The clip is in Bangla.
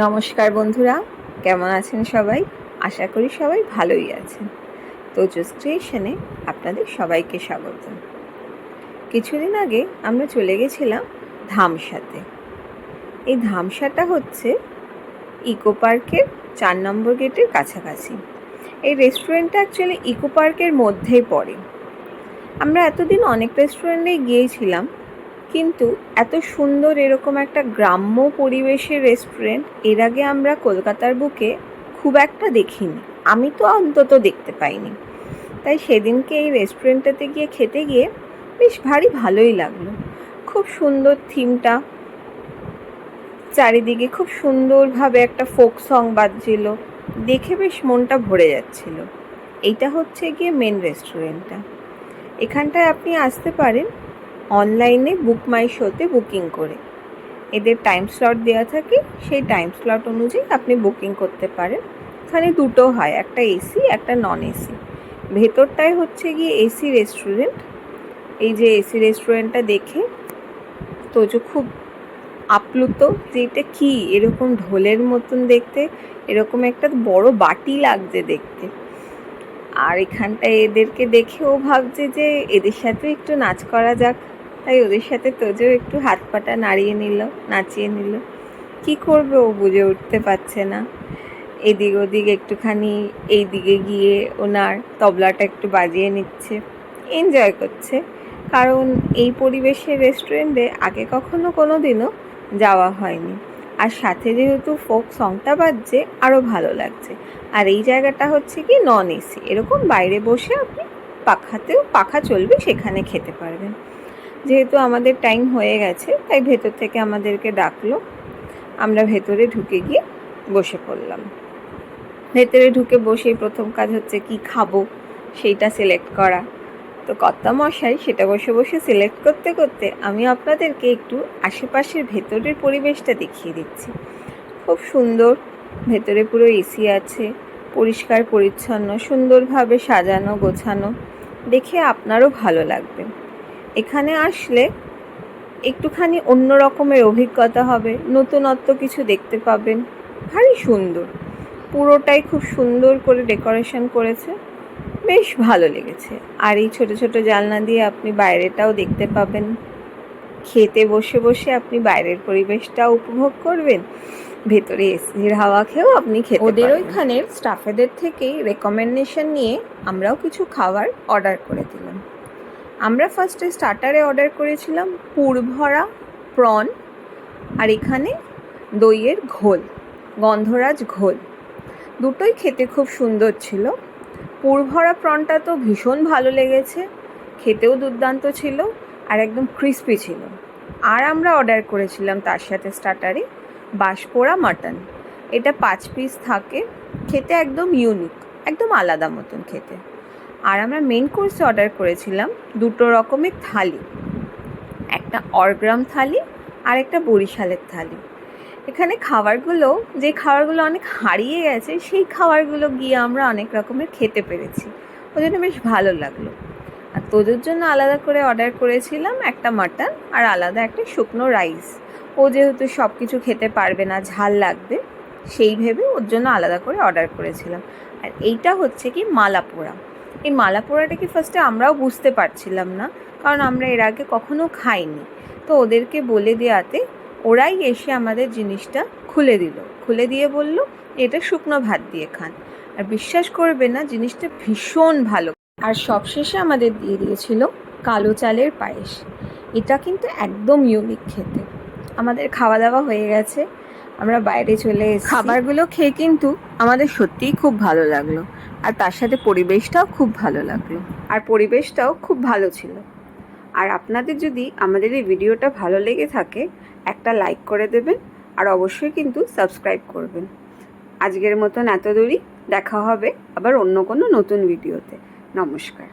নমস্কার বন্ধুরা, কেমন আছেন সবাই? আশা করি সবাই ভালোই আছেন। তোজস ক্রিয়েশনে আপনাদের সবাইকে স্বাগত। কিছুদিন আগে আমরা চলে গেছিলাম ধামসাতে। এই ধামসাটা হচ্ছে ইকো পার্কের 4 নম্বর গেটের কাছাকাছি। এই রেস্টুরেন্টটা অ্যাকচুয়ালি ইকো পার্কের মধ্যেই পড়ে। আমরা এতদিন অনেক রেস্টুরেন্টে গিয়েছিলাম, কিন্তু এত সুন্দর এরকম একটা গ্রাম্য পরিবেশের রেস্টুরেন্ট এর আগে আমরা কলকাতার বুকে খুব একটা দেখিনি। আমি তো অন্তত দেখতে পাইনি। তাই সেদিনকে এই রেস্টুরেন্টটাতে গিয়ে খেতে গিয়ে বেশ ভারী ভালোই লাগলো। খুব সুন্দর থিমটা, চারিদিকে খুব সুন্দরভাবে একটা ফোক সং বাজছিল, দেখে বেশ মনটা ভরে যাচ্ছিল। এইটা হচ্ছে গিয়ে মেন রেস্টুরেন্টটা। এখানটায় আপনি আসতে পারেন অনলাইনে বুক মাই শোতে বুকিং করে। এদের টাইম স্লট দেওয়া থাকে, সেই টাইম স্লট অনুযায়ী আপনি বুকিং করতে পারেন। এখানে দুটো হয়, একটা এসি একটা নন এসি। ভেতরটায় হচ্ছে গিয়ে এসি রেস্টুরেন্ট। এই যে এসি রেস্টুরেন্টটা দেখে তোজো খুব আপ্লুত যে এটা কি, এরকম ঢোলের মতন দেখতে, এরকম একটা বড় বাটি লাগছে দেখতে। আর এখানটায় এদেরকে দেখেও ভাবছে যে এদের সাথেও একটু নাচ করা যাক। তাই ওদের সাথে তোজো একটু হাত পাটা নাড়িয়ে নিল, নাচিয়ে নিল। কি করবে ও বুঝে উঠতে পারছে না। এদিক ওদিক একটুখানি এই দিকে গিয়ে ওনার তবলাটা একটু বাজিয়ে নিচ্ছে, এনজয় করছে। কারণ এই পরিবেশের রেস্টুরেন্টে আগে কখনো কোনো দিনও যাওয়া হয়নি। আর সাথে যেহেতু ফোক সংটা বাজছে, আরও ভালো লাগছে। আর এই জায়গাটা হচ্ছে কি নন এসি, এরকম বাইরে বসে আপনি পাখা চলবে সেখানে খেতে পারবেন। যেহেতু আমাদের টাইম হয়ে গেছে তাই ভেতর থেকে আমাদেরকে ডাকলো। আমরা ভেতরে ঢুকে গিয়ে বসে পড়লাম। ভেতরে ঢুকে বসেই প্রথম কাজ হচ্ছে কি খাবো সেইটা সিলেক্ট করা। তো কর্তামশাই সেটা বসে বসে সিলেক্ট করতে করতে আমি আপনাদেরকে একটু আশেপাশের ভেতরের পরিবেশটা দেখিয়ে দিচ্ছি। খুব সুন্দর, ভেতরে পুরো এসি আছে, পরিষ্কার পরিচ্ছন্ন, সুন্দরভাবে সাজানো গোছানো, দেখে আপনারও ভালো লাগবে। এখানে আসলে একটুখানি অন্য রকমের অভিজ্ঞতা হবে, নতুনত্ব কিছু দেখতে পাবেন। ভারী সুন্দর, পুরোটাই খুব সুন্দর করে ডেকোরেশন করেছে, বেশ ভালো লেগেছে। আর এই ছোট ছোট জানলা দিয়ে আপনি বাইরেটাও দেখতে পাবেন। খেতে বসে বসে আপনি বাইরের পরিবেশটাও উপভোগ করবেন, ভেতরে এসির হাওয়া খেয়েও আপনি খেতে ওদের ওইখানের স্টাফেদের থেকেই রেকমেন্ডেশন নিয়ে আমরাও কিছু খাবার অর্ডার করে দিলাম। আমরা ফার্স্টে স্টার্টারে অর্ডার করেছিলাম পুর ভরা প্রন, আর এখানে দইয়ের ঘোল, গন্ধরাজ ঘোল। দুটোই খেতে খুব সুন্দর ছিল। পুর ভরা প্রনটা তো ভীষণ ভালো লেগেছে, খেতেও দুর্দান্ত ছিল আর একদম ক্রিস্পি ছিল। আর আমরা অর্ডার করেছিলাম তার সাথে স্টার্টারে বাঁশপোড়া মাটন। এটা 5 পিস থাকে, খেতে একদম ইউনিক, একদম আলাদা মতন খেতে। আর আমরা মেন কোর্সে অর্ডার করেছিলাম দুটো রকমের থালি, একটা অরগ্রাম থালি আর একটা বরিশালের থালি। এখানে খাবারগুলো, যে খাবারগুলো অনেক হারিয়ে গেছে, সেই খাবারগুলো গিয়ে আমরা অনেক রকমের খেতে পেরেছি, ওই জন্য বেশ ভালো লাগলো। আর তোদের জন্য আলাদা করে অর্ডার করেছিলাম একটা মাটন আর আলাদা একটা শুকনো রাইস। ও যেহেতু সব কিছু খেতে পারবে না, ঝাল লাগবে, সেই ভেবে ওর জন্য আলাদা করে অর্ডার করেছিলাম। আর এইটা হচ্ছে কি মালাপোড়া। এই মালাপোড়াটা কি ফার্স্টে আমরাও বুঝতে পারছিলাম না, কারণ আমরা এর আগে কখনো খাইনি। তো ওদেরকে বলে দেওয়াতে ওরাই এসে আমাদের জিনিসটা খুলে দিয়ে বলল এটা শুকনো ভাত দিয়ে খান। আর বিশ্বাস করবে না, জিনিসটা ভীষণ ভালো। আর সবশেষে আমাদের দিয়ে দিয়েছিল কালো চালের পায়েস। এটা কিন্তু একদম ইউনিক খেতে। আমাদের খাওয়া দাওয়া হয়ে গেছে, আমরা বাইরে চলে এসেছি। খাবারগুলো খেয়ে কিন্তু আমাদের সত্যিই খুব ভালো লাগলো, আর তার সাথে পরিবেশটাও খুব ভালো লাগলো, আর পরিবেশটাও খুব ভালো ছিল। আর আপনাদের যদি আমাদের এই ভিডিওটা ভালো লেগে থাকে, একটা লাইক করে দেবেন, আর অবশ্যই কিন্তু সাবস্ক্রাইব করবেন। আজকের মতন এত দূরই, দেখা হবে আবার অন্য কোনো নতুন ভিডিওতে। নমস্কার।